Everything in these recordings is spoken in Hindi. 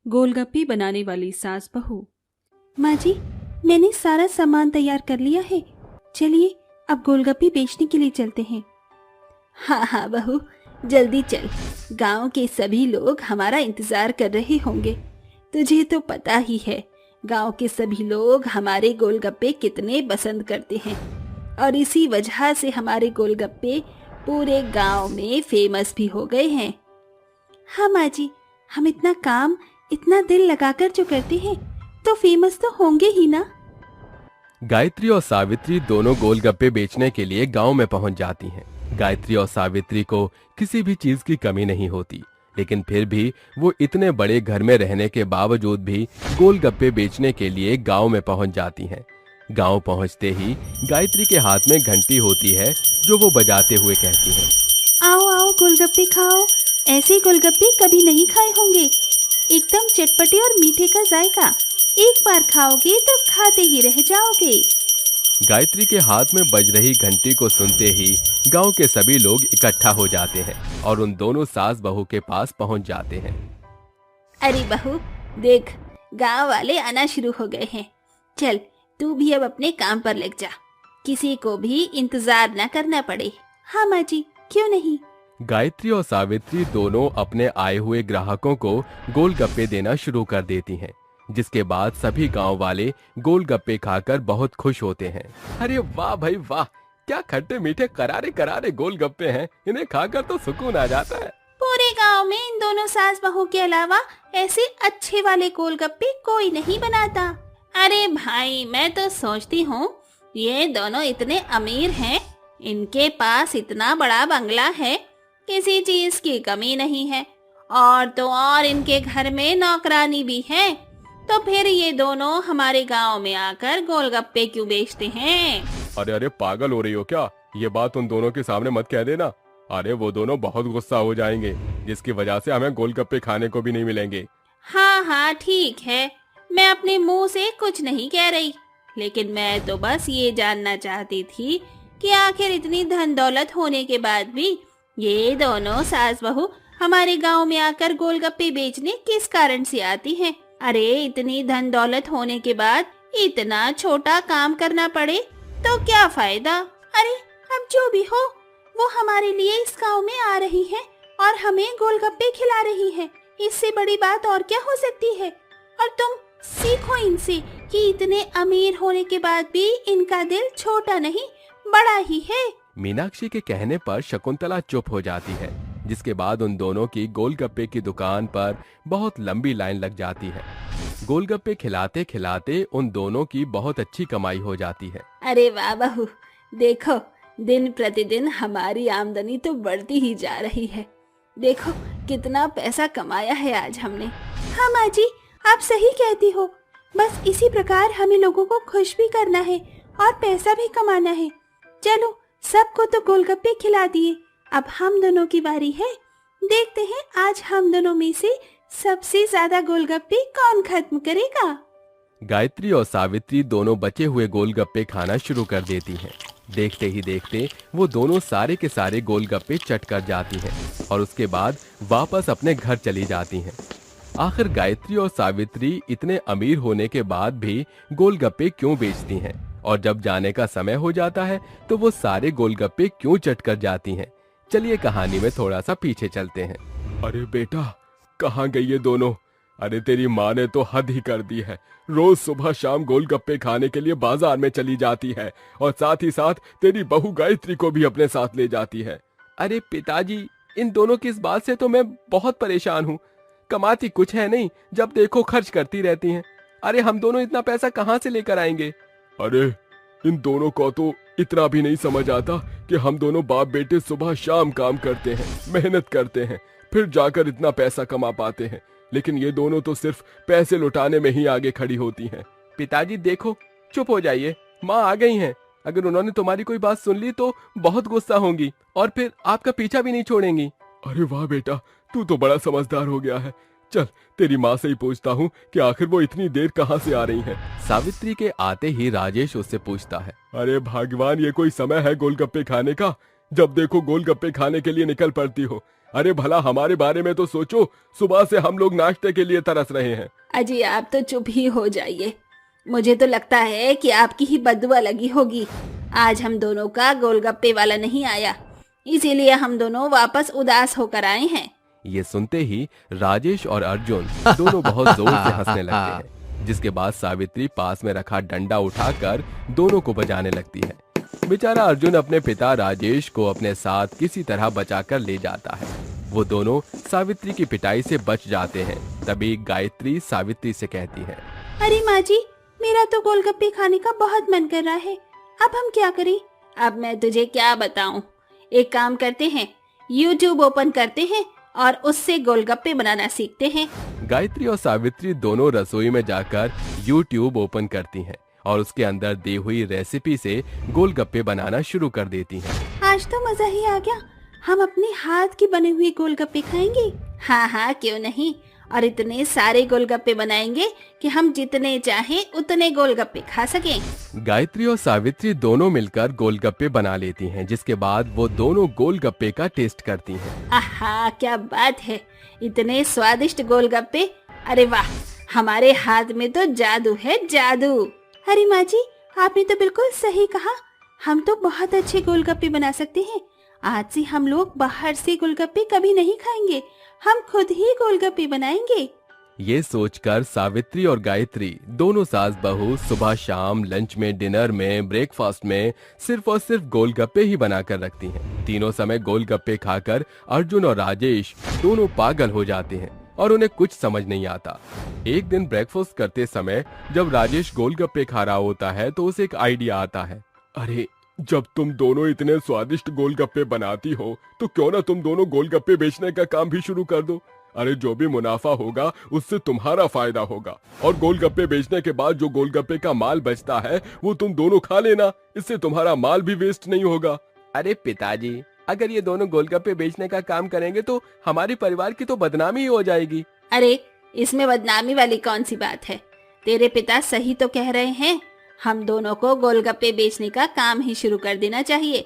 गोलगप्पे बनाने वाली सास बहू। माँ जी, मैंने सारा सामान तैयार कर लिया है, चलिए अब गोलगप्पे बेचने के लिए चलते हैं। हाँ हाँ बहू, जल्दी चल, गांव के सभी लोग हमारा इंतजार कर रहे होंगे। तुझे तो पता ही है, गांव के सभी लोग हमारे गोलगप्पे कितने पसंद करते हैं और इसी वजह से हमारे गोलगप्पे पूरे गांव में फेमस भी हो गए हैं। हाँ माँ जी, हम इतना काम इतना दिल लगाकर जो करते हैं तो फेमस तो होंगे ही ना। गायत्री और सावित्री दोनों गोलगप्पे बेचने के लिए गांव में पहुंच जाती हैं। गायत्री और सावित्री को किसी भी चीज की कमी नहीं होती, लेकिन फिर भी वो इतने बड़े घर में रहने के बावजूद भी गोलगप्पे बेचने के लिए गांव में पहुंच जाती हैं। गांव पहुंचते ही गायत्री के हाथ में घंटी होती है जो वो बजाते हुए कहती है, आओ आओ गोलगप्पे खाओ, ऐसे गोलगप्पे कभी नहीं खाए होंगे, एकदम चटपटे और मीठे का जायका, एक बार खाओगे तो खाते ही रह जाओगे। गायत्री के हाथ में बज रही घंटी को सुनते ही गांव के सभी लोग इकट्ठा हो जाते हैं और उन दोनों सास बहू के पास पहुंच जाते हैं। अरे बहू देख, गांव वाले आना शुरू हो गए हैं, चल तू भी अब अपने काम पर लग जा, किसी को भी इंतजार न करना पड़े। हाँ माँ जी, क्यों नहीं। गायत्री और सावित्री दोनों अपने आए हुए ग्राहकों को गोलगप्पे देना शुरू कर देती हैं, जिसके बाद सभी गांव वाले गोलगप्पे खाकर बहुत खुश होते हैं। अरे वाह भाई वाह, क्या खट्टे मीठे करारे करारे गोलगप्पे हैं, इन्हें खाकर तो सुकून आ जाता है। पूरे गांव में इन दोनों सास बहू के अलावा ऐसे अच्छे वाले गोलगप्पे कोई नहीं बनाता। अरे भाई, मैं तो सोचती हूँ ये दोनों इतने अमीर हैं, इनके पास इतना बड़ा बंगला है, किसी चीज की कमी नहीं है, और तो और इनके घर में नौकरानी भी है, तो फिर ये दोनों हमारे गांव में आकर गोलगप्पे क्यों बेचते हैं। अरे अरे पागल हो रही हो क्या, ये बात उन दोनों के सामने मत कह देना। अरे वो दोनों बहुत गुस्सा हो जाएंगे, जिसकी वजह से हमें गोलगप्पे खाने को भी नहीं मिलेंगे। हाँ हाँ ठीक है, मैं अपने मुंह से कुछ नहीं कह रही, लेकिन मैं तो बस ये जानना चाहती थी कि आखिर इतनी धन दौलत होने के बाद भी ये दोनों सास बहू हमारे गांव में आकर गोलगप्पे बेचने किस कारण से आती हैं। अरे इतनी धन दौलत होने के बाद इतना छोटा काम करना पड़े तो क्या फायदा। अरे अब जो भी हो, वो हमारे लिए इस गांव में आ रही है और हमें गोलगप्पे खिला रही है, इससे बड़ी बात और क्या हो सकती है। और तुम सीखो इनसे कि इतने अमीर होने के बाद भी इनका दिल छोटा नहीं बड़ा ही है। मीनाक्षी के कहने पर शकुंतला चुप हो जाती है, जिसके बाद उन दोनों की गोलगप्पे की दुकान पर बहुत लंबी लाइन लग जाती है। गोलगप्पे खिलाते खिलाते उन दोनों की बहुत अच्छी कमाई हो जाती है। अरे वाह बहू, देखो दिन प्रतिदिन हमारी आमदनी तो बढ़ती ही जा रही है, देखो कितना पैसा कमाया है आज हमने। हाँ माँ जी, आप सही कहती हो, बस इसी प्रकार हमें लोगों को खुश भी करना है और पैसा भी कमाना है। चलो सबको तो गोलगप्पे खिला दिए, अब हम दोनों की बारी है, देखते हैं आज हम दोनों में से सबसे ज्यादा गोलगप्पे कौन खत्म करेगा। गायत्री और सावित्री दोनों बचे हुए गोलगप्पे खाना शुरू कर देती हैं। देखते ही देखते वो दोनों सारे के सारे गोलगप्पे चट कर जाती हैं और उसके बाद वापस अपने घर चली जाती हैं। आखिर गायत्री और सावित्री इतने अमीर होने के बाद भी गोलगप्पे क्यों बेचती हैं, और जब जाने का समय हो जाता है तो वो सारे गोलगप्पे क्यों चट कर जाती हैं। चलिए कहानी में थोड़ा सा पीछे चलते हैं। अरे बेटा, कहाँ गई ये दोनों? अरे तेरी माँ ने तो हद ही कर दी है, रोज सुबह शाम गोलगप्पे खाने के लिए बाजार में चली जाती है और साथ ही साथ तेरी बहू गायत्री को भी अपने साथ ले जाती है। अरे पिताजी, इन दोनों की इस बात से तो मैं बहुत परेशान हूँ, कमाती कुछ है नहीं, जब देखो खर्च करती रहती हैं। अरे हम दोनों इतना पैसा कहाँ से लेकर आएंगे? अरे इन दोनों को तो इतना भी नहीं समझ आता कि हम दोनों बाप बेटे सुबह शाम काम करते हैं, मेहनत करते हैं, फिर जाकर इतना पैसा कमा पाते हैं, लेकिन ये दोनों तो सिर्फ पैसे लुटाने में ही आगे खड़ी होती हैं। पिताजी देखो, चुप हो जाइए, माँ आ गई हैं, अगर उन्होंने तुम्हारी कोई बात सुन ली तो बहुत गुस्सा होंगी और फिर आपका पीछा भी नहीं छोड़ेंगी। अरे वाह बेटा, तू तो बड़ा समझदार हो गया है, चल तेरी माँ से ही पूछता हूँ कि आखिर वो इतनी देर कहाँ से आ रही हैं। सावित्री के आते ही राजेश उससे पूछता है, अरे भगवान, ये कोई समय है गोलगप्पे खाने का? जब देखो गोलगप्पे खाने के लिए निकल पड़ती हो। अरे भला हमारे बारे में तो सोचो, सुबह से हम लोग नाश्ते के लिए तरस रहे हैं। अजी आप तो चुप ही हो जाइए, मुझे तो लगता है कि आपकी ही बददुआ लगी होगी। आज हम दोनों का गोलगप्पे वाला नहीं आया, इसीलिए हम दोनों वापस उदास होकर आए हैं। ये सुनते ही राजेश और अर्जुन दोनों बहुत जोर से हंसने लगते हैं, जिसके बाद सावित्री पास में रखा डंडा उठाकर दोनों को बजाने लगती है। बेचारा अर्जुन अपने पिता राजेश को अपने साथ किसी तरह बचाकर ले जाता है। वो दोनों सावित्री की पिटाई से बच जाते हैं। तभी गायत्री सावित्री से कहती है, अरे माँ जी, मेरा तो गोलगप्पे खाने का बहुत मन कर रहा है, अब हम क्या करें? अब मैं तुझे क्या बताऊं, एक काम करते हैं, YouTube ओपन करते हैं और उससे गोलगप्पे बनाना सीखते हैं। गायत्री और सावित्री दोनों रसोई में जाकर YouTube ओपन करती हैं और उसके अंदर दी हुई रेसिपी से गोलगप्पे बनाना शुरू कर देती हैं। आज तो मजा ही आ गया, हम अपने हाथ की बने हुए गोलगप्पे खाएंगे। हाँ हाँ क्यों नहीं, और इतने सारे गोलगप्पे बनाएंगे कि हम जितने चाहें उतने गोलगप्पे खा सकें। गायत्री और सावित्री दोनों मिलकर गोलगप्पे बना लेती हैं, जिसके बाद वो दोनों गोलगप्पे का टेस्ट करती हैं। आहा क्या बात है, इतने स्वादिष्ट गोलगप्पे, अरे वाह, हमारे हाथ में तो जादू है जादू। अरे माँ जी, आपने तो बिल्कुल सही कहा, हम तो बहुत अच्छे गोलगप्पे बना सकते हैं। आज से हम लोग बाहर से गोलगप्पे कभी नहीं खाएंगे, हम खुद ही गोलगप्पे बनाएंगे। ये सोचकर सावित्री और गायत्री दोनों सास बहू सुबह शाम लंच में, डिनर में, ब्रेकफास्ट में सिर्फ और सिर्फ गोलगप्पे ही बनाकर रखती हैं। तीनों समय गोलगप्पे खाकर अर्जुन और राजेश दोनों पागल हो जाते हैं और उन्हें कुछ समझ नहीं आता। एक दिन ब्रेकफास्ट करते समय जब राजेश गोलगप्पे खा रहा होता है तो उसे एक आइडिया आता है। अरे जब तुम दोनों इतने स्वादिष्ट गोलगप्पे बनाती हो तो क्यों ना तुम दोनों गोलगप्पे बेचने का काम भी शुरू कर दो। अरे जो भी मुनाफा होगा उससे तुम्हारा फायदा होगा, और गोलगप्पे बेचने के बाद जो गोलगप्पे का माल बचता है वो तुम दोनों खा लेना, इससे तुम्हारा माल भी वेस्ट नहीं होगा। अरे पिताजी, अगर ये दोनों गोलगप्पे बेचने का काम करेंगे तो हमारे परिवार की तो बदनामी ही हो जाएगी। अरे इसमें बदनामी वाली कौन सी बात है, तेरे पिता सही तो कह रहे हैं, हम दोनों को गोलगप्पे बेचने का काम ही शुरू कर देना चाहिए।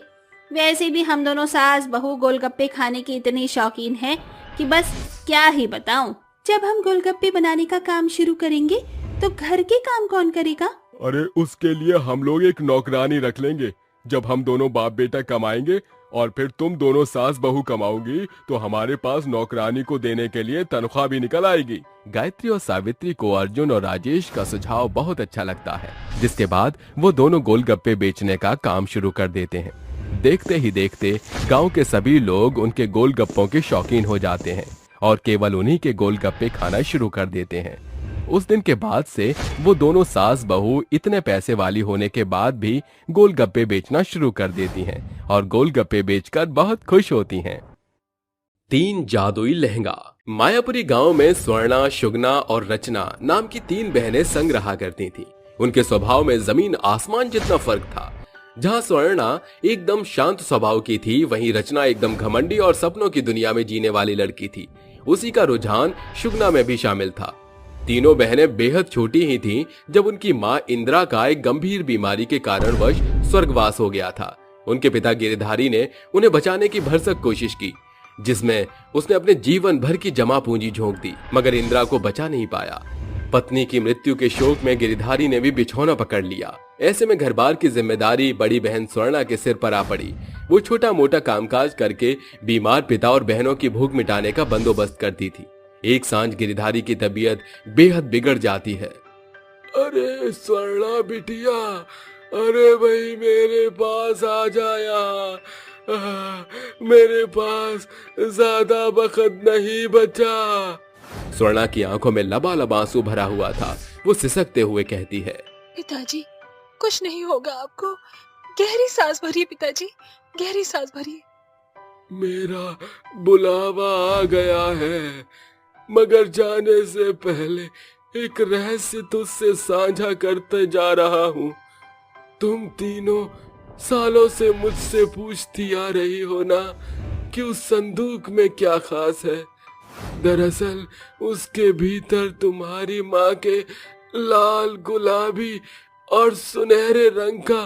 वैसे भी हम दोनों सास बहू गोलगप्पे खाने की इतनी शौकीन हैं कि बस क्या ही बताऊं। जब हम गोलगप्पे बनाने का काम शुरू करेंगे तो घर के काम कौन करेगा? अरे उसके लिए हम लोग एक नौकरानी रख लेंगे। जब हम दोनों बाप बेटा कमाएंगे और फिर तुम दोनों सास बहू कमाओगी तो हमारे पास नौकरानी को देने के लिए तनख्वाह भी निकल आएगी। गायत्री और सावित्री को अर्जुन और राजेश का सुझाव बहुत अच्छा लगता है, जिसके बाद वो दोनों गोलगप्पे बेचने का काम शुरू कर देते हैं। देखते ही देखते गांव के सभी लोग उनके गोलगप्पों के शौकीन हो जाते हैं और केवल उन्हीं के गोलगप्पे खाना शुरू कर देते हैं। उस दिन के बाद से वो दोनों सास बहू इतने पैसे वाली होने के बाद भी गोलगप्पे बेचना शुरू कर देती हैं और गोलगप्पे बेचकर बहुत खुश होती हैं। 3 जादुई लहंगा। मायापुरी गांव में स्वर्णा, शुगना और रचना नाम की 3 बहनें संग रहा करती थीं। उनके स्वभाव में जमीन आसमान जितना फर्क था। जहां स्वर्णा एकदम शांत स्वभाव की थी, वहीं रचना एकदम घमंडी और सपनों की दुनिया में जीने वाली लड़की थी। उसी का रुझान शुगना में भी शामिल था। तीनों बहनें बेहद छोटी ही थीं जब उनकी मां इंदिरा का एक गंभीर बीमारी के कारणवश स्वर्गवास हो गया था। उनके पिता गिरधारी ने उन्हें बचाने की भरसक कोशिश की, जिसमें उसने अपने जीवन भर की जमा पूंजी झोंक दी, मगर इंदिरा को बचा नहीं पाया। पत्नी की मृत्यु के शोक में गिरधारी ने भी बिछौना पकड़ लिया। ऐसे में घर बार की जिम्मेदारी बड़ी बहन स्वर्णा के सिर पर आ पड़ी। वो छोटा मोटा कामकाज करके बीमार पिता और बहनों की भूख मिटाने का बंदोबस्त करती थी। एक सांझ गिरधारी की तबीयत बेहद बिगड़ जाती है। अरे स्वर्णा बिटिया, अरे भाई मेरे पास आ जा यहाँ, मेरे पास ज्यादा वक्त नहीं बचा। स्वर्णा की आंखों में लबालब आंसू भरा हुआ था। वो सिसकते हुए कहती है, पिताजी कुछ नहीं होगा आपको, गहरी सांस भरिए पिताजी, गहरी सांस भरिए। मेरा बुलावा आ गया है, मगर जाने से पहले एक रहस्य तुझसे साझा करते जा रहा हूँ। तुम तीनों सालों से मुझसे पूछती आ रही हो ना कि उस संदूक में क्या खास है। दरअसल उसके भीतर तुम्हारी माँ के लाल, गुलाबी और सुनहरे रंग का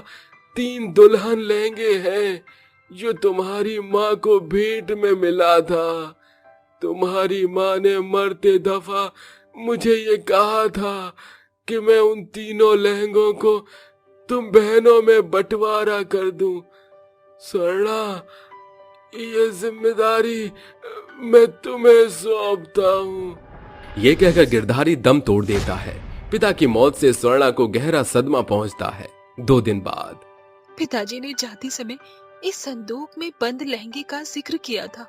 3 दुल्हन लहंगे हैं। जो तुम्हारी माँ को भेंट में मिला था। तुम्हारी माँ ने मरते दफा मुझे ये कहा था कि मैं उन तीनों लहंगों को तुम बहनों में बंटवारा कर दूं। स्वर्णा, ये जिम्मेदारी मैं तुम्हें सौंपता हूँ। ये कहकर गिरधारी दम तोड़ देता है। पिता की मौत से स्वर्णा को गहरा सदमा पहुंचता है। 2 दिन बाद पिताजी ने जाते समय इस संदूक में बंद लहंगे का जिक्र किया था।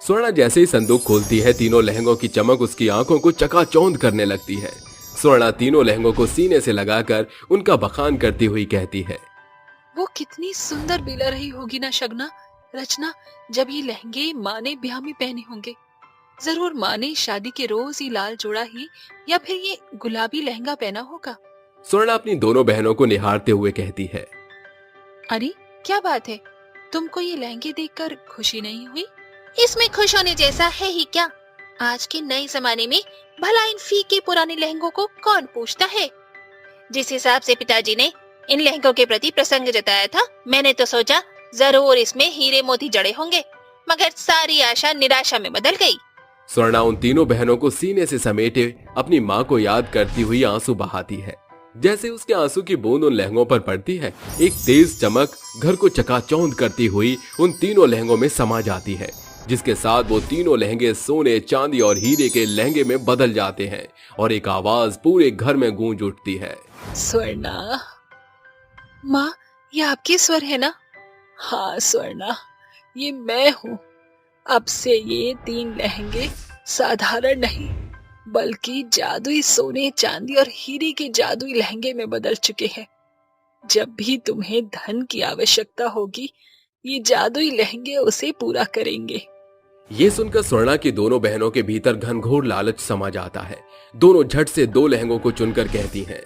स्वर्णा जैसे ही संदूक खोलती है, तीनों लहंगों की चमक उसकी आंखों को चकाचौंध करने लगती है। स्वर्णा तीनों लहंगों को सीने से लगाकर उनका बखान करती हुई कहती है, वो कितनी सुंदर बिला रही होगी ना शगना, रचना, जब ये लहंगे माँ ने ब्याह में पहने होंगे। जरूर माँ ने शादी के रोज ही लाल जोड़ा ही या फिर ये गुलाबी लहंगा पहना होगा। स्वर्णा अपनी दोनों बहनों को निहारते हुए कहती है, अरे क्या बात है, तुमको ये लहंगे देखकर खुशी नहीं हुई? इसमें खुश होने जैसा है ही क्या? आज के नए जमाने में भला इन फीके पुराने लहंगों को कौन पूछता है? जिस हिसाब से पिताजी ने इन लहंगों के प्रति प्रसंग जताया था, मैंने तो सोचा जरूर इसमें हीरे मोती जड़े होंगे, मगर सारी आशा निराशा में बदल गई। स्वर्णा उन तीनों बहनों को सीने से समेटे अपनी माँ को याद करती हुई आंसू बहाती है। जैसे उसके आंसू की बूंद उन लहंगों पर पड़ती है, एक तेज चमक घर को चकाचौंध करती हुई उन तीनों लहंगों में समा जाती है, जिसके साथ वो तीनों लहंगे सोने, चांदी और हीरे के लहंगे में बदल जाते हैं और एक आवाज पूरे घर में गूंज उठती है, स्वर्णा। माँ, ये आपके स्वर है ना? हाँ स्वर्णा, ये मैं हूँ। अब से ये 3 लहंगे साधारण नहीं बल्कि जादुई सोने, चांदी और हीरे के जादुई लहंगे में बदल चुके हैं। जब भी तुम्हें धन की आवश्यकता होगी, ये जादुई लहंगे उसे पूरा करेंगे। ये सुनकर स्वर्णा की दोनों बहनों के भीतर घनघोर लालच समा जाता है। दोनों झट से 2 लहंगों को चुनकर कहती हैं,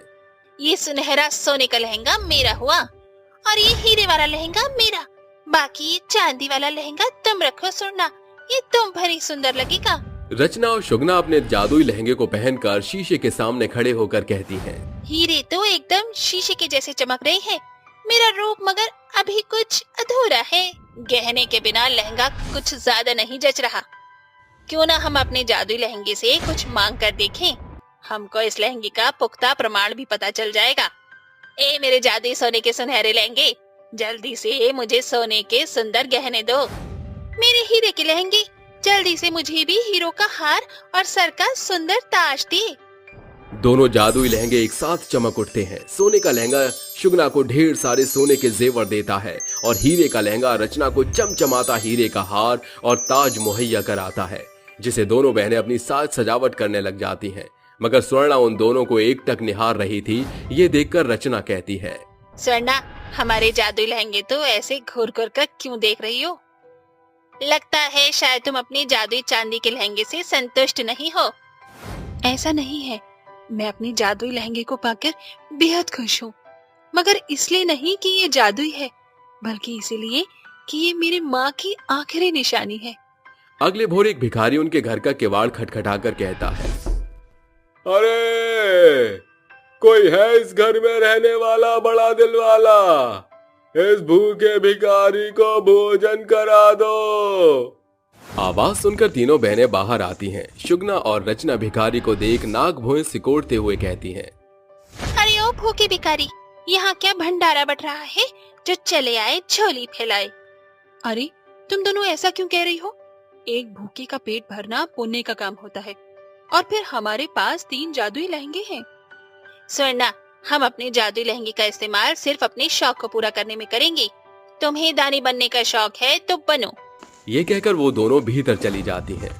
ये सुनहरा सोने का लहंगा मेरा हुआ और ये हीरे वाला लहंगा मेरा। बाकी ये चांदी वाला लहंगा तुम रखो स्वर्णा, ये तुम भरी सुंदर लगेगा। रचना और शुगना अपने जादुई लहंगे को पहनकर शीशे के सामने खड़े होकर कहती हैं, हीरे तो एकदम शीशे के जैसे चमक रहे हैं, मेरा रूप मगर अभी कुछ अधूरा है। गहने के बिना लहंगा कुछ ज्यादा नहीं जच रहा। क्यों ना हम अपने जादुई लहंगे से कुछ मांग कर देखें, हमको इस लहंगे का पुख्ता प्रमाण भी पता चल जाएगा। ए मेरे जादुई सोने के सुनहरे लहंगे, जल्दी से मुझे सोने के सुंदर गहने दो। मेरे हीरे के लहंगे, जल्दी से मुझे भी हीरो का हार और सर का सुंदर ताज दे। दोनों जादुई लहंगे एक साथ चमक उठते हैं। सोने का लहंगा शुगना को ढेर सारे सोने के जेवर देता है और हीरे का लहंगा रचना को चमचमाता हीरे का हार और ताज मुहैया कराता है, जिसे दोनों बहनें अपनी साज सजावट करने लग जाती हैं। मगर स्वर्णा उन दोनों को एकटक निहार रही थी। ये देखकर रचना कहती है, स्वर्णा, हमारे जादुई लहंगे तो ऐसे घूर घूर कर क्यों देख रही हो? लगता है शायद तुम अपनी जादुई चांदी के लहंगे से संतुष्ट नहीं हो। ऐसा नहीं है, मैं अपने जादुई लहंगे को पाकर बेहद खुश हूँ, मगर इसलिए नहीं कि ये जादुई है, बल्कि इसीलिए कि ये मेरी माँ की आखिरी निशानी है। अगले भोर एक भिखारी उनके घर का किवाड़ खटखटाकर कहता है, अरे कोई है इस घर में रहने वाला बड़ा दिल वाला? इस भूखे भिखारी को भोजन करा दो। आवाज सुनकर तीनों बहनें बाहर आती हैं। शुगना और रचना भिखारी को देख नाक भौं सिकोड़ते हुए कहती हैं, अरे ओ भूखे भिखारी, यहाँ क्या भंडारा बट रहा है जो चले आए झोली फैलाए। अरे तुम दोनों ऐसा क्यों कह रही हो? एक भूखे का पेट भरना पुण्य का काम होता है, और फिर हमारे पास 3 जादुई लहंगे हैं। स्वर्णा, हम अपने जादुई लहंगे का इस्तेमाल सिर्फ अपने शौक को पूरा करने में करेंगे। तुम्हें दानी बनने का शौक है तो बनो। ये कहकर वो दोनों भीतर चली जाती हैं।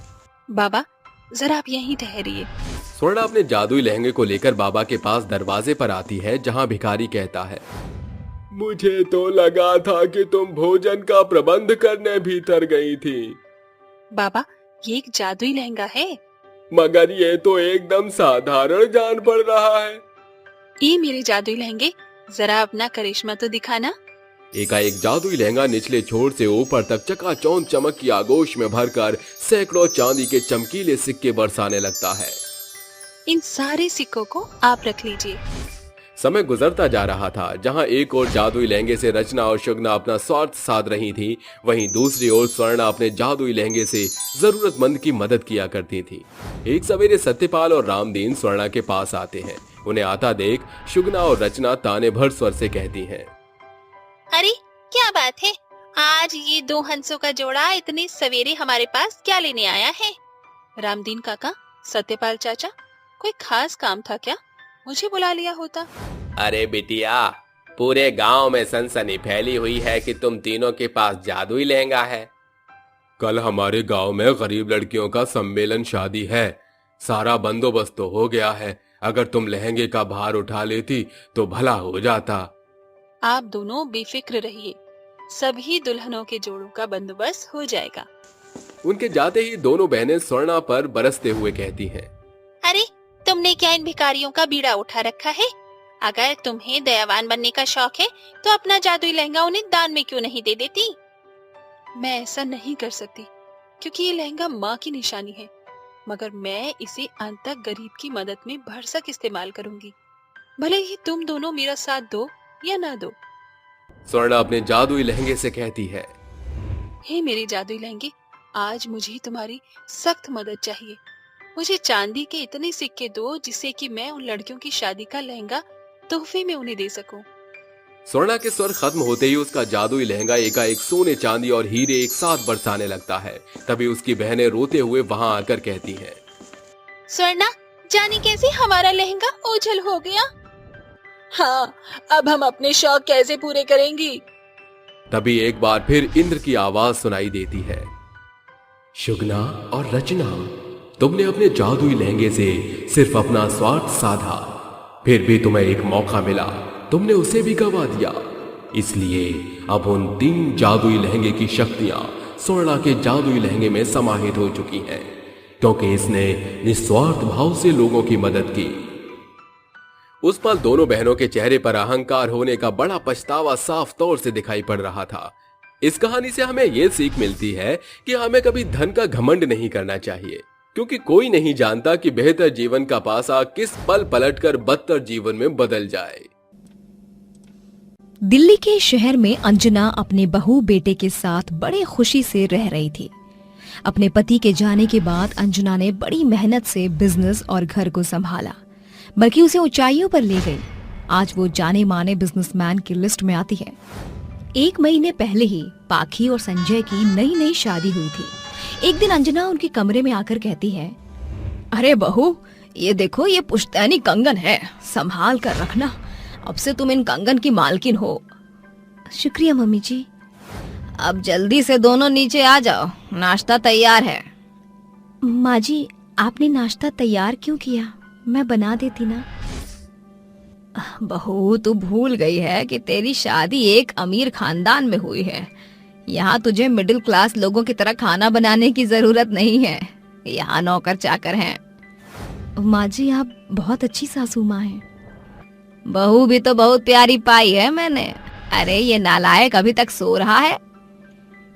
बाबा, जरा आप यहीं ठहरिए। स्वर्णा अपने जादुई लहंगे को लेकर बाबा के पास दरवाजे पर आती है, जहाँ भिखारी कहता है, मुझे तो लगा था कि तुम भोजन का प्रबंध करने भीतर गई थी। बाबा, ये एक जादुई लहंगा है। मगर ये तो एकदम साधारण जान पड़ रहा है। ये मेरे जादुई लहंगे, जरा अपना करिश्मा तो दिखाना। एकाएक जादुई लहंगा निचले छोर से ऊपर तक चकाचौंध चमक की आगोश में भरकर सैकड़ों चांदी के चमकीले सिक्के बरसाने लगता है। इन सारे सिक्कों को आप रख लीजिए। समय गुजरता जा रहा था। जहां एक ओर जादुई लहंगे से रचना और शुगना अपना स्वार्थ साध रही थी, वहीं दूसरी ओर स्वर्णा अपने जादुई लहंगे से जरूरतमंद की मदद किया करती थी। एक सवेरे सत्यपाल और रामदीन स्वर्णा के पास आते हैं। उन्हें आता देख शुगना और रचना ताने भर स्वर से कहती हैं, अरे क्या बात है, आज ये दो हंसों का जोड़ा इतनी सवेरे हमारे पास क्या लेने आया है? रामदीन काका, सत्यपाल चाचा, कोई खास काम था क्या? मुझे बुला लिया होता। अरे बिटिया, पूरे गांव में सनसनी फैली हुई है कि तुम तीनों के पास जादुई लहंगा है। कल हमारे गांव में गरीब लड़कियों का सम्मेलन शादी है। सारा बंदोबस्त तो हो गया है। अगर तुम लहंगे का भार उठा लेती तो भला हो जाता। आप दोनों बेफिक्र रहिए, सभी दुल्हनों के जोड़ों का बंदोबस्त हो जाएगा। उनके जाते ही दोनों बहनें स्वर्णा पर बरसते हुए कहती हैं, अरे तुमने क्या इन भिखारियों का बीड़ा उठा रखा है? अगर तुम्हें दयावान बनने का शौक है तो अपना जादुई लहंगा उन्हें दान में क्यों नहीं दे देती? मैं ऐसा नहीं कर सकती क्योंकि ये लहंगा माँ की निशानी है, मगर मैं इसे अंत तक गरीब की मदद में भरसक इस्तेमाल करूंगी, भले ही तुम दोनों मेरा साथ दो या ना दो। स्वर्णा अपने जादुई लहंगे से कहती है, हे मेरे जादुई लहंगे, आज मुझे तुम्हारी सख्त मदद चाहिए। मुझे चांदी के इतने सिक्के दो जिससे कि मैं उन लड़कियों की शादी का लहंगा तोहफे में उन्हें दे सकूं। स्वर्णा के स्वर खत्म होते ही उसका जादुई लहंगा एकाएक सोने, चांदी और हीरे एक साथ बरसाने लगता है। तभी उसकी बहनें रोते हुए वहां आकर कहती हैं, स्वर्णा, जाने कैसे हमारा लहंगा ओझल हो गया। हाँ, अब हम अपने शौक कैसे पूरे करेंगी? तभी एक बार फिर इंद्र की आवाज सुनाई देती है, शुगना और रचना, तुमने अपने जादुई लहंगे से सिर्फ अपना स्वार्थ साधा, फिर भी तुम्हें एक मौका मिला, तुमने उसे भी गवा दिया। इसलिए अब उन 3 जादुई लहंगे की शक्तियां स्वर्णा के जादुई लहंगे में समाहित हो चुकी हैं, क्योंकि इसने निस्वार्थ भाव से लोगों की मदद की। उस पल दोनों बहनों के चेहरे पर अहंकार होने का बड़ा पछतावा साफ तौर से दिखाई पड़ रहा था। इस कहानी से हमें यह सीख मिलती है कि हमें कभी धन का घमंड नहीं करना चाहिए, क्योंकि कोई नहीं जानता कि बेहतर जीवन का पासा किस पल पलटकर बदतर जीवन में बदल जाए। दिल्ली के शहर में अंजना अपने बहू बेटे के साथ बड़े खुशी से रह रही थी। अपने पति के जाने के बाद अंजना ने बड़ी मेहनत से बिजनेस और घर को संभाला, बल्कि उसे ऊंचाइयों पर ले गई। आज वो जाने माने बिजनेसमैन की लिस्ट में आती है। 1 महीने पहले ही पाखी और संजय की नई नई शादी हुई थी। एक दिन अंजना उनके कमरे में आकर कहती है, अरे बहू, ये देखो, ये पुश्तैनी कंगन है, संभाल कर रखना, अब से तुम इन कंगन की मालकिन हो। शुक्रिया मम्मी जी। अब जल्दी से दोनों नीचे आ जाओ, नाश्ता तैयार है। माँ जी, आपने नाश्ता तैयार क्यों किया? मैं बना देती ना। बहू, तू भूल गई है कि तेरी शादी एक अमीर खानदान में हुई है। यहाँ तुझे मिडिल क्लास लोगों की तरह खाना बनाने की जरूरत नहीं है। यहाँ नौकर चाकर हैं। माँ जी, आप बहुत अच्छी सासू माँ हैं। बहू भी तो बहुत प्यारी पाई है मैंने। अरे ये नालायक अभी तक सो रहा है।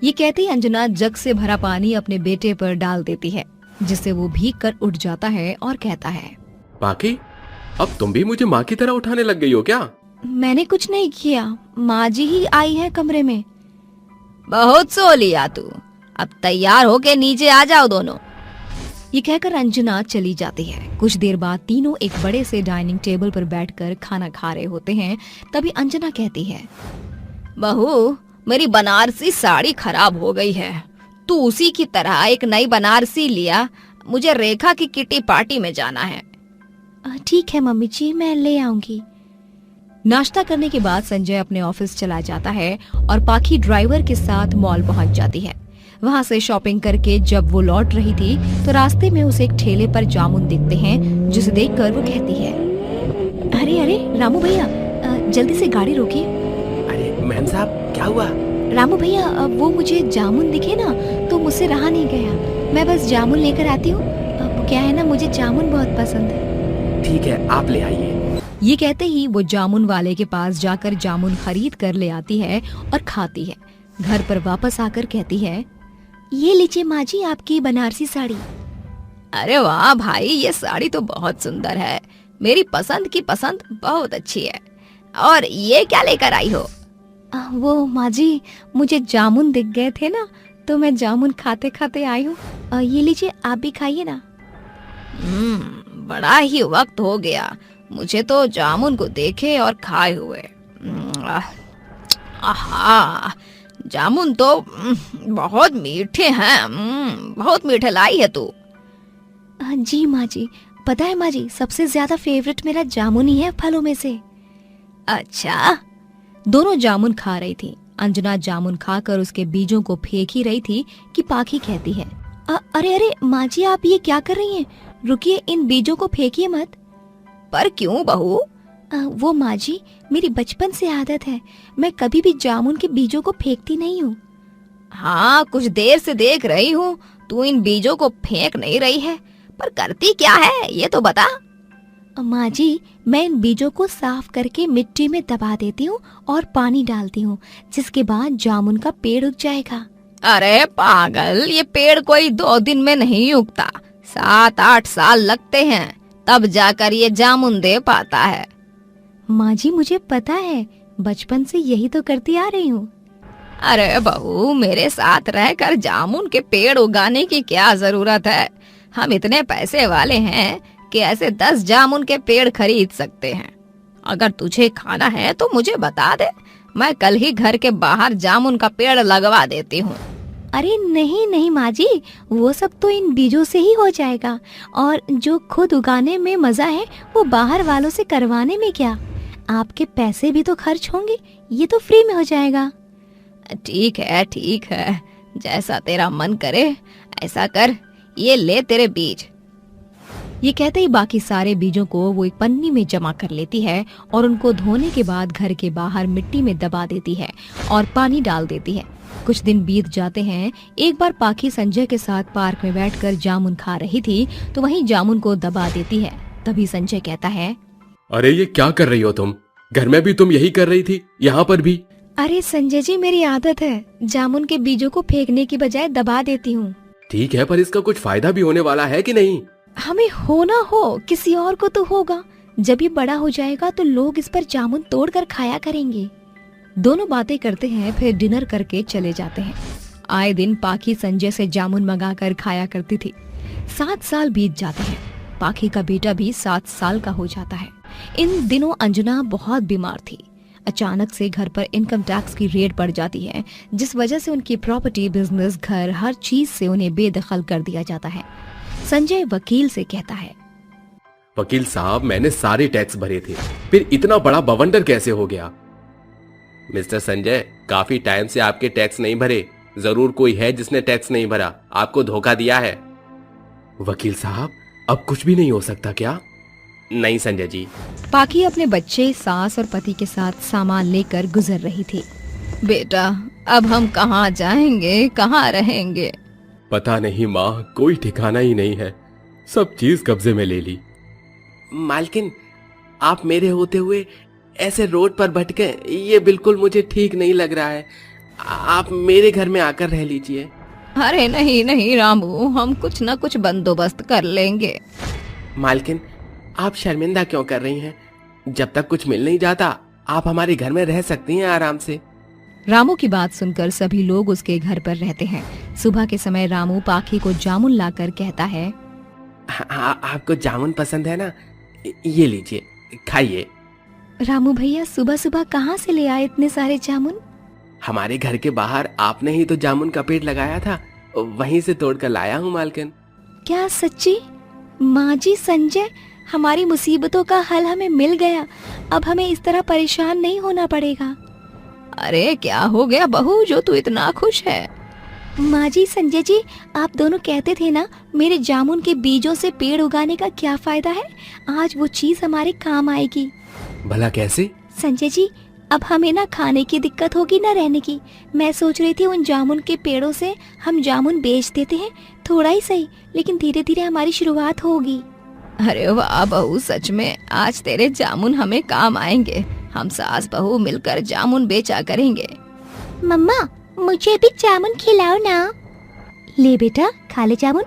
ये कहती अंजना जग से भरा पानी अपने बेटे पर डाल देती है, जिससे वो भीग कर उठ जाता है और कहता है, पाखी, अब तुम भी मुझे माँ की तरह उठाने लग गई हो क्या? मैंने कुछ नहीं किया, माँ जी ही आई है कमरे में। बहुत सो लिया तू, अब तैयार होके नीचे आ जाओ दोनों। ये कहकर अंजना चली जाती है। कुछ देर बाद तीनों एक बड़े से डाइनिंग टेबल पर बैठकर खाना खा रहे होते हैं। तभी अंजना कहती है, बहू, मेरी बनारसी साड़ी खराब हो गई है, तू उसी की तरह एक नई बनारसी लिया, मुझे रेखा की किटी पार्टी में जाना है। ठीक है मम्मी जी, मैं ले आऊंगी। नाश्ता करने के बाद संजय अपने ऑफिस चला जाता है और पाखी ड्राइवर के साथ मॉल पहुंच जाती है। वहां से शॉपिंग करके जब वो लौट रही थी तो रास्ते में उसे एक ठेले पर जामुन दिखते हैं, जिसे देखकर वो कहती है, अरे अरे रामू भैया, जल्दी से गाड़ी रोकिए। अरे मैम साहब, क्या हुआ? रामू भैया, वो मुझे जामुन दिखे ना तो मुझसे रहा नहीं गया, मैं बस जामुन लेकर आती हूँ। क्या है ना, मुझे जामुन बहुत पसंद है। ठीक है, आप ले आइए। ये कहते ही वो जामुन वाले के पास जाकर जामुन खरीद कर ले आती है और खाती है। घर पर वापस आकर कहती है, ये लीजिए माँ जी आपकी बनारसी साड़ी। अरे वाह भाई, ये साड़ी तो बहुत सुंदर है, मेरी पसंद की पसंद बहुत अच्छी है। और ये क्या लेकर आई हो? वो माँ जी, मुझे जामुन दिख गए थे ना, तो मैं जामुन खाते खाते आई हूँ। ये लीजिए, आप भी खाइए ना। बड़ा ही वक्त हो गया मुझे तो जामुन को देखे और खाए हुए। आहा, जामुन तो बहुत मीठे हैं। बहुत मीठे लाई है तू। जी माँ जी, पता है माँ जी, सबसे ज्यादा फेवरेट मेरा जामुन ही है फलों में से। अच्छा। दोनों जामुन खा रही थी। अंजना जामुन खाकर उसके बीजों को फेंक ही रही थी कि पाखी कहती है, अरे अरे माँ जी, आप ये क्या कर रही हैं? रुकिए, इन बीजों को फेंकिए मत। पर क्यों बहू? वो माँ जी, मेरी बचपन से आदत है, मैं कभी भी जामुन के बीजों को फेंकती नहीं हूँ। हाँ, कुछ देर से देख रही हूँ तू इन बीजों को फेंक नहीं रही है, पर करती क्या है ये तो बता। माँ जी, मैं इन बीजों को साफ करके मिट्टी में दबा देती हूँ और पानी डालती हूँ, जिसके बाद जामुन का पेड़ उग जाएगा। अरे पागल, ये पेड़ कोई 2 दिन में नहीं उगता, 7-8 साल लगते हैं, तब जाकर ये जामुन दे पाता है। माँ जी, मुझे पता है, बचपन से यही तो करती आ रही हूँ। अरे बहू, मेरे साथ रहकर जामुन के पेड़ उगाने की क्या जरूरत है? हम इतने पैसे वाले हैं कि ऐसे 10 जामुन के पेड़ खरीद सकते हैं। अगर तुझे खाना है तो मुझे बता दे, मैं कल ही घर के बाहर जामुन का पेड़ लगवा देती हूँ। अरे नहीं नहीं माँ जी, वो सब तो इन बीजों से ही हो जाएगा, और जो खुद उगाने में मजा है वो बाहर वालों से करवाने में क्या? आपके पैसे भी तो खर्च होंगे, ये तो फ्री में हो जाएगा। ठीक है, जैसा तेरा मन करे ऐसा कर, ये ले तेरे बीज। ये कहते ही बाकी सारे बीजों को वो एक पन्नी में जमा कर लेती है और उनको धोने के बाद घर के बाहर मिट्टी में दबा देती है और पानी डाल देती है। कुछ दिन बीत जाते हैं। एक बार पाखी संजय के साथ पार्क में बैठकर जामुन खा रही थी तो वहीं जामुन को दबा देती है। तभी संजय कहता है, अरे ये क्या कर रही हो तुम? घर में भी तुम यही कर रही थी, यहाँ पर भी? अरे संजय जी, मेरी आदत है, जामुन के बीजों को फेंकने की बजाय दबा देती हूँ। ठीक है, पर इसका कुछ फायदा भी होने वाला है कि नहीं? हमें हो ना हो, किसी और को तो होगा। जब ये बड़ा हो जाएगा तो लोग इस पर जामुन तोड़कर खाया करेंगे। दोनों बातें करते हैं, फिर डिनर करके चले जाते हैं। आए दिन पाखी संजय से जामुन मंगाकर खाया करती थी। 7 साल बीत जाते हैं। पाखी का बेटा भी 7 साल का हो जाता है। इन दिनों अंजना बहुत बीमार थी। अचानक से घर पर इनकम टैक्स की रेड पड़ जाती है, जिस वजह से उनकी प्रॉपर्टी, बिजनेस, घर, हर चीज से उन्हें बेदखल कर दिया जाता है। संजय वकील से कहता है, वकील साहब, मैंने सारे टैक्स भरे थे, फिर इतना बड़ा बवंडर कैसे हो गया? मिस्टर संजय, काफी टाइम से आपके टैक्स नहीं भरे, जरूर कोई है जिसने टैक्स नहीं भरा, आपको धोखा दिया है। वकील साहब, अब कुछ भी नहीं हो सकता क्या? नहीं संजय जी। पाखी अपने बच्चे, सास और पति के साथ सामान लेकर गुजर रही थी। बेटा, अब हम कहाँ जाएंगे, कहाँ रहेंगे? पता नहीं माँ, कोई ठिकाना ही नहीं है, सब चीज कब्जे में ले ली। मालकिन, आप मेरे होते हुए ऐसे रोड पर भटके, ये बिल्कुल मुझे ठीक नहीं लग रहा है। आप मेरे घर में आकर रह लीजिए। अरे नहीं नहीं रामू, हम कुछ न कुछ बंदोबस्त कर लेंगे। मालकिन, आप शर्मिंदा क्यों कर रही हैं? जब तक कुछ मिल नहीं जाता, आप हमारे घर में रह सकती हैं आराम से। रामू की बात सुनकर सभी लोग उसके घर पर रहते हैं। सुबह के समय रामू पाखी को जामुन लाकर कहता है, आपको जामुन पसंद है ना? ये लीजिए, खाइए। रामू भैया, सुबह सुबह कहाँ से ले आए इतने सारे जामुन? हमारे घर के बाहर आपने ही तो जामुन का पेड़ लगाया था, वहीं से तोड़कर लाया हूँ मालकिन। क्या सच्ची? माँ जी, संजय, हमारी मुसीबतों का हल हमें मिल गया। अब हमें इस तरह परेशान नहीं होना पड़ेगा। अरे क्या हो गया बहू, जो तू इतना खुश है? माँ जी, संजय जी, आप दोनों कहते थे ना, मेरे जामुन के बीजों से पेड़ उगाने का क्या फायदा है। आज वो चीज हमारे काम आएगी। भला कैसे? संजय जी, अब हमें ना खाने की दिक्कत होगी ना रहने की। मैं सोच रही थी उन जामुन के पेड़ों से हम जामुन बेच देते हैं, थोड़ा ही सही, लेकिन धीरे धीरे हमारी शुरुआत होगी। अरे वाह बहू, सच में आज तेरे जामुन हमें काम आएंगे। हम सास बहू मिलकर जामुन बेचा करेंगे। मम्मा, मुझे भी जामुन खिलाओ ना। ले बेटा, खा ले जामुन।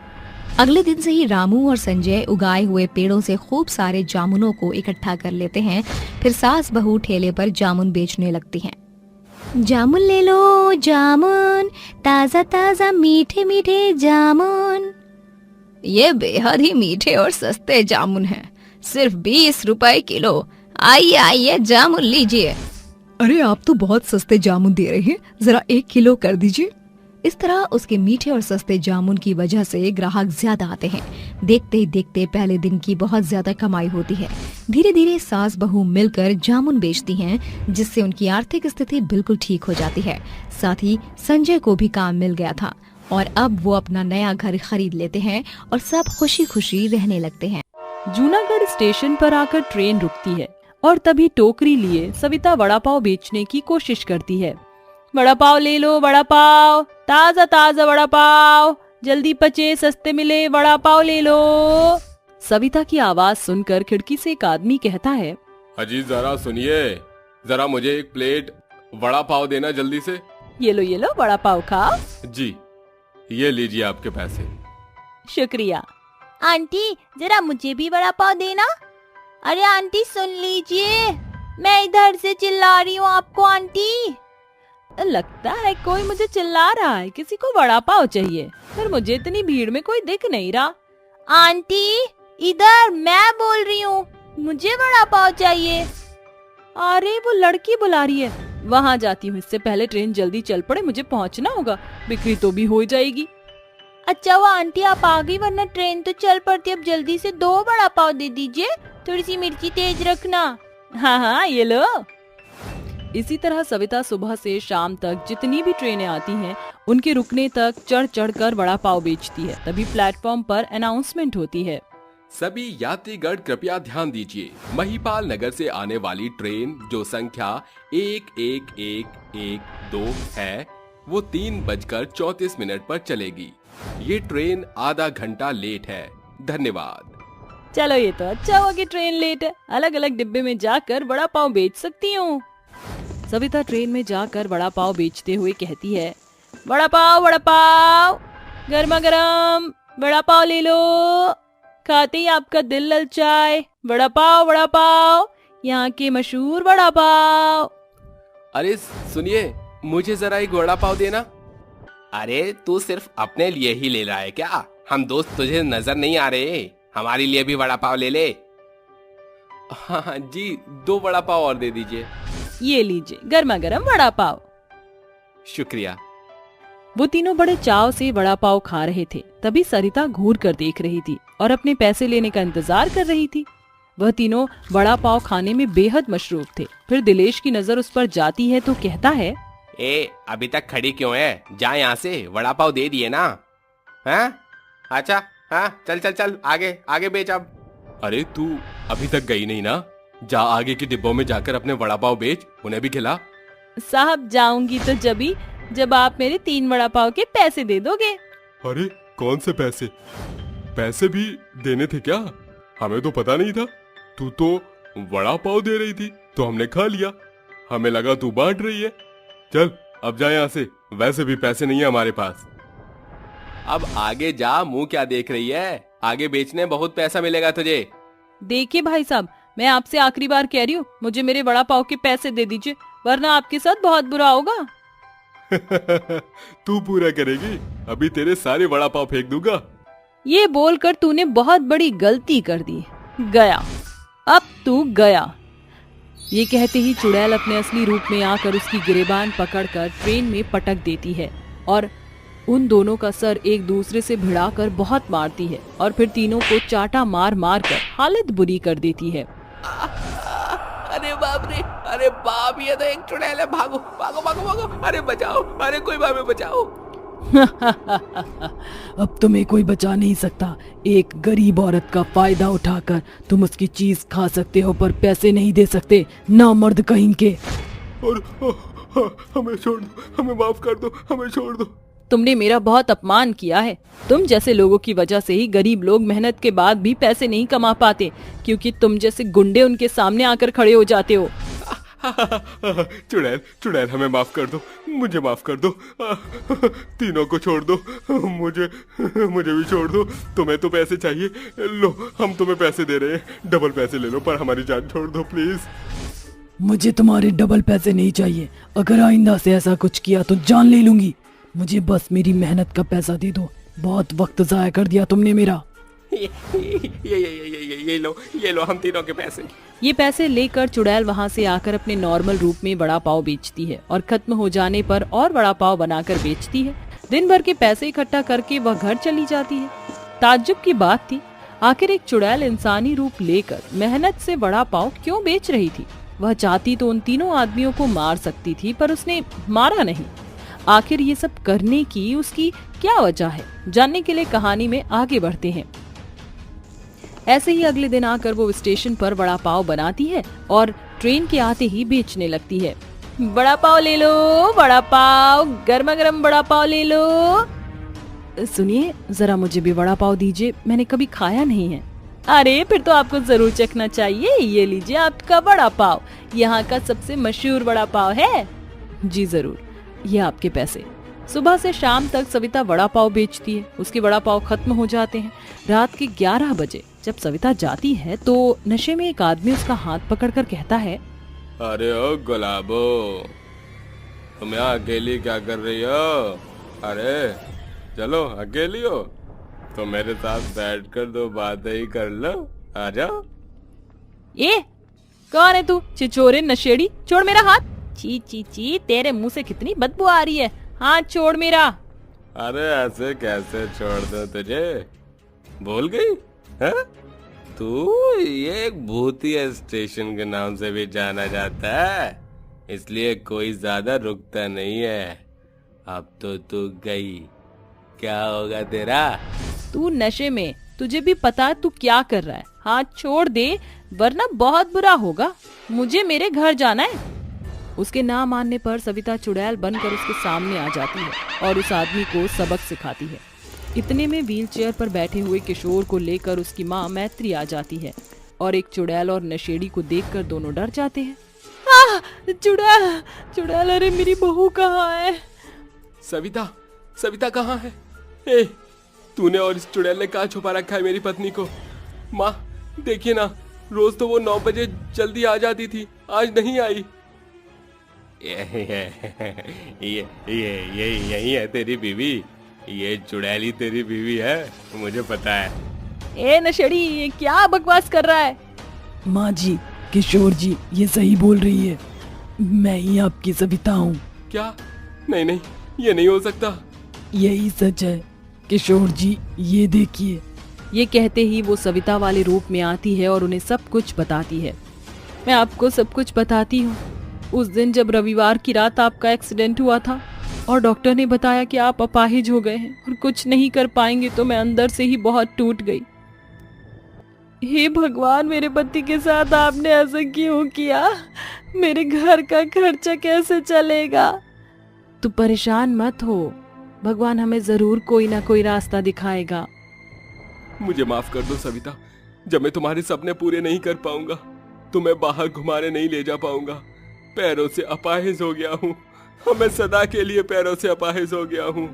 अगले दिन से ही रामू और संजय उगाए हुए पेड़ों से खूब सारे जामुनों को इकट्ठा कर लेते हैं। फिर सास बहू ठेले पर जामुन बेचने लगती हैं। जामुन ले लो जामुन, ताजा ताजा मीठे मीठे जामुन। ये बेहद ही मीठे और सस्ते जामुन हैं, सिर्फ 20 रुपए किलो। आइए आइए जामुन लीजिए। अरे आप तो बहुत सस्ते जामुन दे रहे हैं, जरा 1 किलो कर दीजिए। इस तरह उसके मीठे और सस्ते जामुन की वजह से ग्राहक ज्यादा आते हैं। देखते ही देखते पहले दिन की बहुत ज्यादा कमाई होती है। धीरे धीरे सास बहू मिलकर जामुन बेचती हैं, जिससे उनकी आर्थिक स्थिति बिल्कुल ठीक हो जाती है। साथ ही संजय को भी काम मिल गया था और अब वो अपना नया घर खरीद लेते हैं और सब खुशी खुशी रहने लगते हैं। जूनागढ़ स्टेशन पर आकर ट्रेन रुकती है और तभी टोकरी लिए सविता वड़ा पाव बेचने की कोशिश करती है। वड़ा पाव ले लो, वड़ा पाव, ताजा ताजा वड़ा पाव, जल्दी पचे सस्ते मिले, वड़ा पाव ले लो। सविता की आवाज सुनकर खिड़की से एक आदमी कहता है, अजी जरा सुनिए, जरा मुझे 1 प्लेट वड़ा पाव देना जल्दी से। ये लो वड़ा पाव खाओ। जी, ये लीजिए आपके पैसे। शुक्रिया। आंटी जरा मुझे भी वड़ा पाव देना। अरे आंटी सुन लीजिए, मैं इधर से चिल्ला रही हूँ आपको आंटी। लगता है कोई मुझे चिल्ला रहा है, किसी को वड़ा पाव चाहिए, पर मुझे इतनी भीड़ में कोई दिख नहीं रहा। आंटी इधर मैं बोल रही हूँ, मुझे वड़ा पाव चाहिए। अरे वो लड़की बुला रही है, वहाँ जाती हूँ, इससे पहले ट्रेन जल्दी चल पड़े, मुझे पहुँचना होगा, बिक्री तो भी हो जाएगी। अच्छा वो आंटी आप आ गई, वरना ट्रेन तो चल पड़ती। अब जल्दी से 2 वड़ा पाव दे दीजिए, थोड़ी सी मिर्ची तेज रखना। हाँ ये लो। इसी तरह सविता सुबह से शाम तक जितनी भी ट्रेनें आती हैं, उनके रुकने तक चढ़ चढ़ कर वड़ा पाव बेचती है। तभी प्लेटफॉर्म पर अनाउंसमेंट होती है, सभी यात्रीगण कृपया ध्यान दीजिए, महिपाल नगर से आने वाली ट्रेन जो संख्या 11112 है, वो 3:34 पर चलेगी। ये ट्रेन आधा घंटा लेट है। धन्यवाद। चलो ये तो अच्छा हुआ कि ट्रेन लेट है, अलग अलग डिब्बे में जाकर वड़ा पाव बेच सकती हूँ। सविता ट्रेन में जाकर वड़ा पाव बेचते हुए कहती है, वड़ा पाव, गर्मा गर्म वड़ा पाव ले लो, खाते ही आपका दिल ललचाए। वड़ा पाव, यहाँ के मशहूर वड़ा पाव। अरे सुनिए, मुझे जरा 1 वड़ा पाव देना। अरे तू सिर्फ अपने लिए ही ले रहा है क्या? हम दोस्त तुझे नजर नहीं आ रहे? हमारे लिए भी वड़ा पाव ले ले। हाँ जी, 2 वड़ा पाव और दे दीजिए। ये लीजिए गर्मा गर्म वड़ा पाव। शुक्रिया। वो तीनों बड़े चाव से वड़ा पाव खा रहे थे। तभी सरिता घूर कर देख रही थी और अपने पैसे लेने का इंतजार कर रही थी। वह तीनों वड़ा पाव खाने में बेहद मशरूफ थे। फिर दिलेश की नजर उस पर जाती है तो कहता है, ए अभी तक खड़ी क्यों है? जा यहाँ से, वड़ा पाव दे दिए ना? हाँ अच्छा, हाँ चल आगे बेच अब। अरे तू अभी तक गई नहीं ना? जा आगे के डिब्बों में जाकर अपने वड़ा पाव बेच, उन्हें भी खिला। साहब जाऊंगी तो जब आप मेरे 3 वड़ा पाव के पैसे दे दोगे। अरे कौन से पैसे? पैसे भी देने थे क्या? हमें तो पता नहीं था। तू तो वड़ा पाव दे रही थी तो हमने खा लिया, हमें लगा तू बांट रही है। चल अब जा यहाँ से, वैसे भी पैसे नहीं है हमारे पास। अब आगे जा, मुंह क्या देख रही है? आगे बेचने बहुत पैसा मिलेगा तुझे। देखिए भाई साहब, मैं आपसे आखिरी बार कह रही हूँ, मुझे मेरे वड़ा पाव के पैसे दे दीजिए, वरना आपके साथ बहुत बुरा होगा। तू पूरा करेगी? अभी तेरे सारे वड़ा पाव फेंक दूंगा। ये बोलकर तूने बहुत बड़ी गलती कर दी। गया, अब तू गया। ये कहते ही चुड़ैल अपने असली रूप में आकर उसकी गिरेबान पकड़कर ट्रेन में पटक देती है और उन दोनों का सर एक दूसरे से भिड़ाकर बहुत मारती है और फिर तीनों को चाटा मार मार कर हालत बुरी कर देती है। अरे बाप रे, अरे बाप, ये तो एक चुड़ैल है। भागो भागो भागो भागो, अरे बचाओ, अरे कोई हमें बचाओ। अब तुम्हें कोई बचा नहीं सकता। एक गरीब औरत का फायदा उठाकर तुम उसकी चीज खा सकते हो पर पैसे नहीं दे सकते, नामर्द कहीं के। और हमें छोड़ दो, हमें माफ कर दो, हमें छोड़ दो। तुमने मेरा बहुत अपमान किया है। तुम जैसे लोगों की वजह से ही गरीब लोग मेहनत के बाद भी पैसे नहीं कमा पाते, क्योंकि तुम जैसे गुंडे उनके सामने आकर खड़े हो जाते हो। चुड़ैल चुड़ैल हमें माफ कर दो, मुझे माफ कर दो। तीनों को छोड़ दो, मुझे भी छोड़ दो। तुम्हें तो पैसे चाहिए, लो हम तुम्हें पैसे दे रहे हैं, डबल पैसे ले लो, पर हमारी जान छोड़ दो प्लीज। मुझे तुम्हारे डबल पैसे नहीं चाहिए। अगर आइंदा से ऐसा कुछ किया तो जान ले लूंगी। मुझे बस मेरी मेहनत का पैसा दे दो। बहुत वक्त जाया कर दिया तुमने मेरा। ये लो हम तीनों के पैसे। ये पैसे लेकर चुड़ैल वहाँ से आकर अपने नॉर्मल रूप में वड़ा पाव बेचती है और खत्म हो जाने पर और वड़ा पाव बनाकर बेचती है। दिन भर के पैसे इकट्ठा करके वह घर चली जाती है। ताज्जुब की बात थी, आखिर एक चुड़ैल इंसानी रूप लेकर मेहनत से वड़ा पाव क्यों बेच रही थी? वह चाहती तो उन तीनों आदमियों को मार सकती थी, पर उसने मारा नहीं। आखिर ये सब करने की उसकी क्या वजह है? जानने के लिए कहानी में आगे बढ़ते हैं। ऐसे ही अगले दिन आकर वो स्टेशन पर वड़ा पाव बनाती है और ट्रेन के आते ही बेचने लगती है। वड़ा पाव ले लो, वड़ा पाव, गर्मा गर्म वड़ा पाव ले लो। सुनिए, जरा मुझे भी वड़ा पाव दीजिए, मैंने कभी खाया नहीं है। अरे फिर तो आपको जरूर चखना चाहिए। ये लीजिए आपका वड़ा पाव, यहाँ का सबसे मशहूर वड़ा पाव है। जी जरूर, ये आपके पैसे। सुबह से शाम तक सविता वड़ा पाव बेचती है। उसके वड़ा पाव खत्म हो जाते हैं। रात के 11 बजे जब सविता जाती है तो नशे में एक आदमी उसका हाथ पकड़कर कहता है, अरे ओ गुलाबो, तुम यहाँ अकेली क्या कर रही हो? अरे चलो, अकेली हो तो मेरे साथ बैठकर दो बातें ही कर लो, आ जाओ। ये कौन है तू? छिछोरे नशेड़ी, छोड़ मेरा हाथ। ची ची ची, तेरे मुंह से कितनी बदबू आ रही है, हाथ छोड़ मेरा। अरे ऐसे कैसे छोड़ दो तुझे? भूल गई है? तू ये एक भूतिया स्टेशन के नाम से भी जाना जाता है, इसलिए कोई ज्यादा रुकता नहीं है। अब तो तू गई, क्या होगा तेरा? तू नशे में, तुझे भी पता है तू क्या कर रहा है। हाथ छोड़ दे वरना बहुत बुरा होगा। मुझे मेरे घर जाना है। उसके ना मानने पर सविता चुड़ैल बनकर उसके सामने आ जाती है और उस आदमी को सबक सिखाती है। इतने में व्हीलचेयर पर बैठे हुए किशोर को लेकर उसकी माँ मैत्री आ जाती है और एक चुड़ैल और नशेड़ी को देखकर दोनों डर जाते हैं। चुड़ैल, चुड़ैल, अरे मेरी बहू कहाँ है? सविता, सविता कहाँ है? ए, तूने और इस चुड़ैल ने कहाँ छुपा रखा है मेरी पत्नी को? माँ देखिए ना, रोज तो वो 9 बजे जल्दी आ जाती थी, आज नहीं आई। ये यही है तेरी बीवी। ये चुड़ैली तेरी बीवी है, मुझे पता है। ए नशेड़ी, ये क्या बकवास कर रहा है? माँ जी, किशोर जी ये सही बोल रही है, मैं ही आपकी सविता हूँ। क्या? नहीं नहीं, ये नहीं हो सकता। यही सच है किशोर जी, ये देखिए। ये कहते ही वो सविता वाले रूप में आती है और उन्हें सब कुछ बताती है। मैं आपको सब कुछ बताती हूँ। उस दिन जब रविवार की रात आपका एक्सीडेंट हुआ था और डॉक्टर ने बताया कि आप अपाहिज हो गए हैं और कुछ नहीं कर पाएंगे, तो मैं अंदर से ही बहुत टूट गई। हे भगवान, मेरे पति के साथ आपने ऐसा क्यों किया? मेरे घर का खर्चा कैसे चलेगा? तू परेशान मत हो, भगवान हमें जरूर कोई ना कोई रास्ता दिखाएगा। मुझे माफ कर दो सविता, जब मैं तुम्हारे सपने पूरे नहीं कर पाऊंगा तो मैं बाहर घुमाने नहीं ले जा पाऊंगा। पैरों से अपाहिज हो गया हूँ, मैं सदा के लिए पैरों से अपाहिज हो गया हूँ।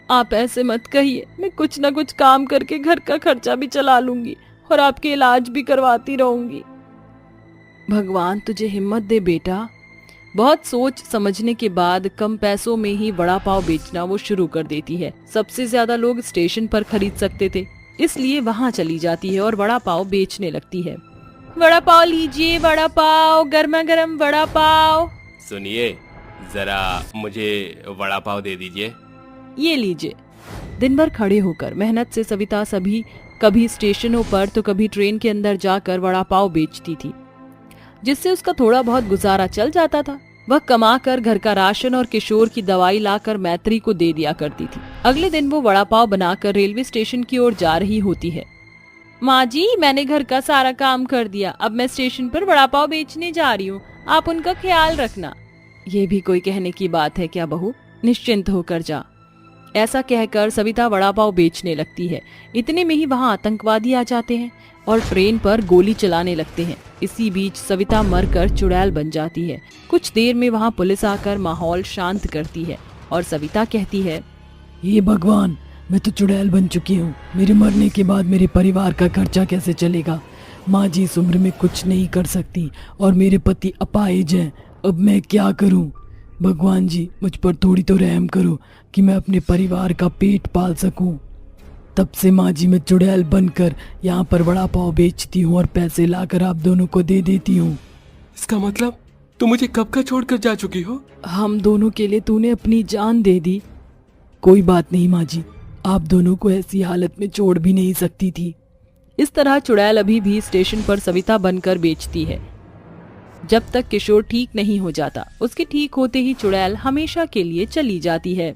आप ऐसे मत कहिए, मैं कुछ ना कुछ काम करके घर का खर्चा भी चला लूंगी और आपके इलाज भी करवाती रहूंगी। भगवान तुझे हिम्मत दे बेटा। बहुत सोच समझने के बाद कम पैसों में ही वड़ा पाव बेचना वो शुरू कर देती है। सबसे ज्यादा लोग स्टेशन पर खरीद सकते थे, इसलिए वहाँ चली जाती है और वड़ा पाव बेचने लगती है। वड़ा पाव लीजिए, वड़ा पाव, गर्मा गर्म वड़ा पाव। सुनिए, जरा मुझे वड़ा पाव दे दीजिए। ये लीजिए। दिन भर खड़े होकर मेहनत से सविता सभी कभी स्टेशनों पर तो कभी ट्रेन के अंदर जाकर वड़ा पाव बेचती थी, जिससे उसका थोड़ा बहुत गुजारा चल जाता था। वह कमाकर घर का राशन और किशोर की दवाई लाकर मैत्री को दे दिया करती थी। अगले दिन वो वड़ा पाव बनाकर रेलवे स्टेशन की ओर जा रही होती है। माँ जी, मैंने घर का सारा काम कर दिया, अब मैं स्टेशन पर वड़ा पाव बेचने जा रही हूँ, आप उनका ख्याल रखना। ये भी कोई कहने की बात है क्या बहू? निश्चिंत होकर जा। ऐसा कहकर सविता वड़ा पाव बेचने लगती है। इतने में ही वहाँ आतंकवादी आ जाते हैं और ट्रेन पर गोली चलाने लगते हैं। इसी बीच सविता मरकर चुड़ैल बन जाती है। कुछ देर में वहाँ पुलिस आकर माहौल शांत करती है और सविता कहती है, हे भगवान, मैं तो चुड़ैल बन चुकी हूँ। मेरे मरने के बाद मेरे परिवार का खर्चा कैसे चलेगा? माँ जी इस उम्र में कुछ नहीं कर सकती और मेरे पति अपाहिज हैं। अब मैं क्या करूँ? भगवान जी मुझ पर थोड़ी तो रहम करो कि मैं अपने परिवार का पेट पाल सकूं। तब से माँ जी मैं चुड़ैल बनकर यहाँ पर वड़ा पाव बेचती हूँ और पैसे लाकर आप दोनों को दे देती हूँ। इसका मतलब तुम मुझे कब का छोड़कर जा चुकी हो? हम दोनों के लिए तूने अपनी जान दे दी। कोई बात नहीं माँ जी, आप दोनों को ऐसी हालत में छोड़ भी नहीं सकती थी। इस तरह चुड़ैल अभी भी स्टेशन पर सविता बनकर बेचती है जब तक किशोर ठीक नहीं हो जाता। उसके ठीक होते ही चुड़ैल हमेशा के लिए चली जाती है।